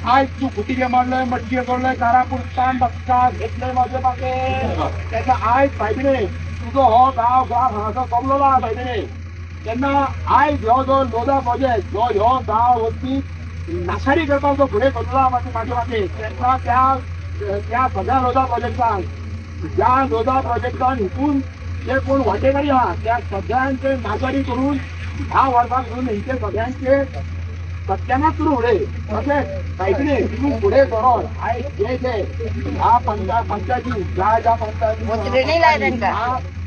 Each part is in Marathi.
आज तू कुटिके मारलंय, मटके सोडलंय, कारापूर स्थान बघता घेतलंय माझे बाके त्याचा आज पाहिजे तुझं हो गाव गाव हाचा कमलोला पाहिजे त्यांना आज ह्यो जो लोधा प्रोजेक्ट जो ह्यो गाव वरती नासाडी करता जो पुढे कमला माझे पाठीमागे त्यांना त्या सगळ्या लोधा प्रोजेक्टान ज्या लोधा प्रोजेक्टान हितून जे कोण वाटेकरी आहात त्या सगळ्यांचे नासाडी करून 10 वर्षात घेऊन यांचे सगळ्यांचे सत्यानाश सुरू होणे तसेच काहीतरी तिथून पुढे करून जे ह्या पंचायती ज्या पंचायती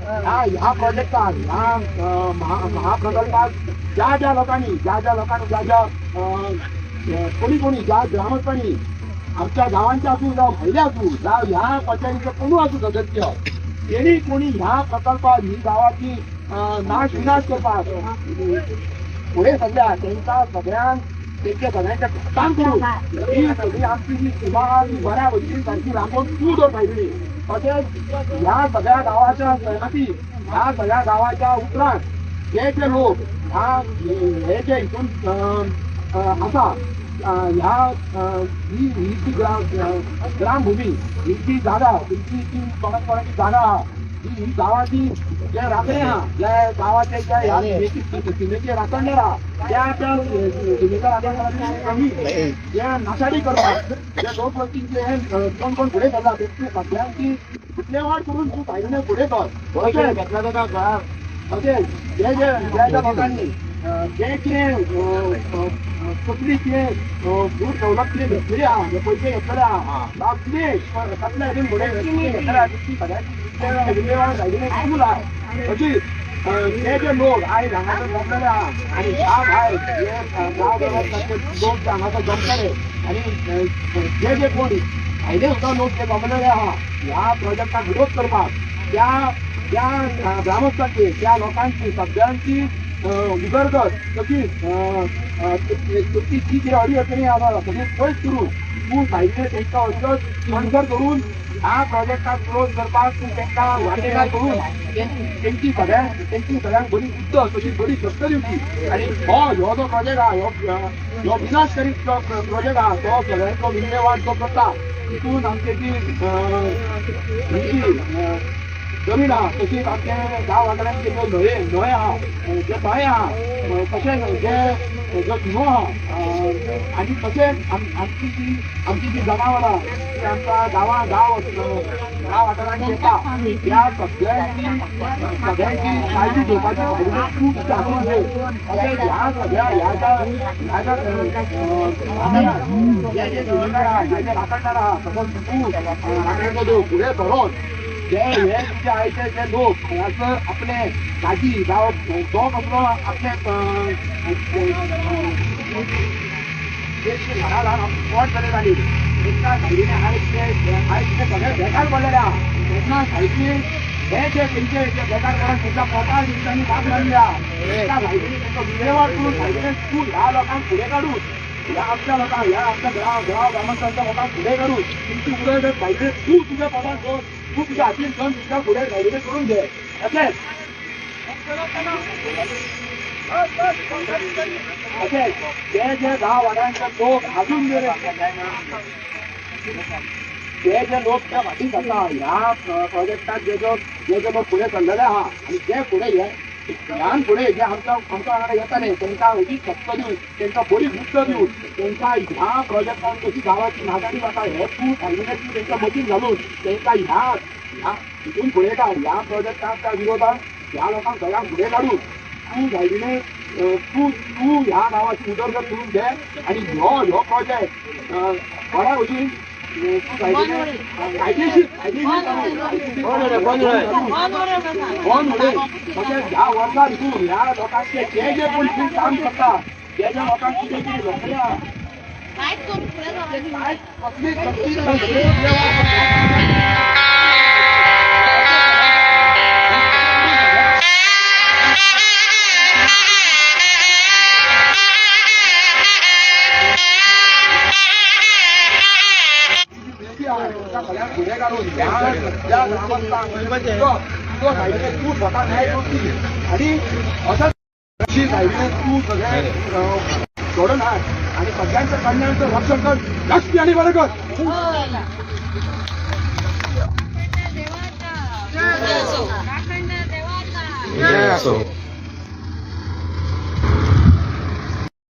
ह्या प्रोजेक्टात ह्या महाप्रकल्पात ज्या लोकांनी ज्या कोणी ज्या ग्रामस्थांनी आमच्या गावांच्या असू जाऊ महिला असू जाऊ ह्या पंचायतीचे कोणी असू सदस्य त्यांनी कोणी ह्या प्रकल्पात ही गावाची विनाश करतात पुढे सध्या त्यांचा सगळ्यांच्या काम करून ही सगळी आमची जी सीमा बऱ्या वैद्यकीय सारखी राखून तू जर पाहिजे तसेच ह्या सगळ्या गावाच्या सहमती ह्या सगळ्या गावाच्या उत्तरात जे लोक हे जे इथून असा ह्या ही ग्रामभूमी ही जागा तुमची कोणाची जागा ही गावाची जे राखणे हा ज्या गावाचे सीमेचे राखणदार त्या सीमेच्या राखणदारांनी जे नासाडी करतात ज्या लोकवस्तीचे कोण पुढे करतात त्यांची सगळ्यांची विल्हेवाट करून तू पाहिजे पुढे कर असेल ज्या लोकांनी जे चुकलीचे दूर सवलतीने घेतलेले आहात पैसे घेतलेले आहात बापले कसल्या अजून पुढे जे लोक आहे सांगायचं जमलेले आहात आणि ह्या बाहेर जे लोक सांगायचं जमलेले आणि जे कोणी फायदे होता लोक जे जमलेले आहात ह्या प्रोजेक्टचा विरोध करतात त्या ग्रामस्थांची त्या लोकांची सगळ्यांची उदरगत कशी जी अडी अडचणी आम्हाला सगळी सोय करून तू साहित्य त्यांचा असं स्पॉन्सर करून ह्या प्रोजेक्टात विरोध करतात तू त्यांना वाटेकार करून त्यांची सगळ्यांक बरी बुद्ध तशी बरी शक्त दिवची आणि हो जो प्रोजेक्ट हा ह्यो विनाशकारी प्रोजेक्ट हा तो सगळ्यांचो विल्हेवाट जो करता तितून आमची जमीन हा तशीच आमच्या गाव वाठारांचे जो न्हंय हा जे तळे हा तशेंच जो किमो हा आनी तशेंच आमची जी जनावरां ती आमच्या गांव वाठारांनी येता त्या सगळ्यांची काळजी घेवपाची खूब जागृत आहे तशेंच ह्या सगळ्या जे राखणदार आहा तसोच तूं फुडें सरोन जे लोक असं आपले काजी जाव जो आपलो आपले घराला स्पॉट जाले जाली एका सायडीने आयज सगळे बेकार पडलेले आहा तेन्ना सायडीन हे जे तेंचे बेकार करून तेंच्या पोटार दिवसांनी भाग लागल्या एका सायडीने तेंचो विल्हेवाट करून सायडीने तूं ह्या लोकांक फुडें काडून ह्या आमच्या लोकांक ह्या आमच्या ग्रामस्थांच्या लोकांक फुडें काडून तुमची उदरगत सायडीने तूं तुज्या पोटार घेवन तू तुझ्या हातीन घेऊन तुझ्या पुढे सायडीने करून घे असेल जे गाव वाड्यांचे लोक अजून जे लोक त्या फाटी करता ह्या प्रोजेक्टात जे लोक पुढे चाललेले आहा आणि जे पुढे ह्यान पुढे जे आमच्या वांगडा येताले त्यांना उभी शक्त दिवन त्यांना बरी बुद्ध दिवन त्यांना ह्या प्रोजेक्टान कशी गावाची नागाडी जाता हे तू सायडीने तू त्यांच्या मतीन घालून त्यांना ह्या तिथून फुडें काड ह्या प्रोजेक्टाच्या विरोधात ह्या लोकांक सगळ्यांक फुडें काडून तू सायडीने तू ह्या गावाची उदरगत करून घे आणि ह्यो प्रोजेक्ट बऱ्या वशेन तू सायडीने कायदेशीर तशेंच ह्या वर्सात तू ह्या लोकांचे जे कोण काम करता जे लोकांक कितें कितें घडलें पुढे काढून ज्या तो सायडीने तू स्वतः न्याय करतली आणि असंच सायडीने तू सगळे जोडून आण आणि सगळ्यांचं कन्यांचं रक्षण कर. लक्ष्मी आणि बरं कर. जय असो.